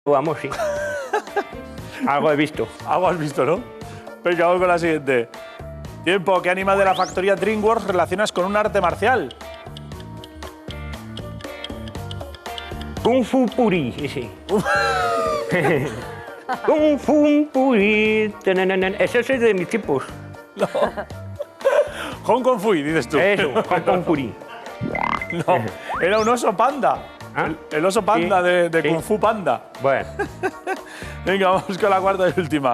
Vamos, sí. Algo he visto. Algo has visto, ¿no? Venga, vamos con la siguiente. Tiempo. ¿Qué animal de la factoría DreamWorks relacionas con un arte marcial? Kung Fu Puri, ese. Kung Fu Puri. Ese es de mis tipos. No. Hong Kong Fui, dices tú. Eso, Kung Fu Puri. No, era un oso panda. ¿Ah? El oso panda Sí, de sí. Kung Fu Panda. Bueno. Venga, vamos con la cuarta y última.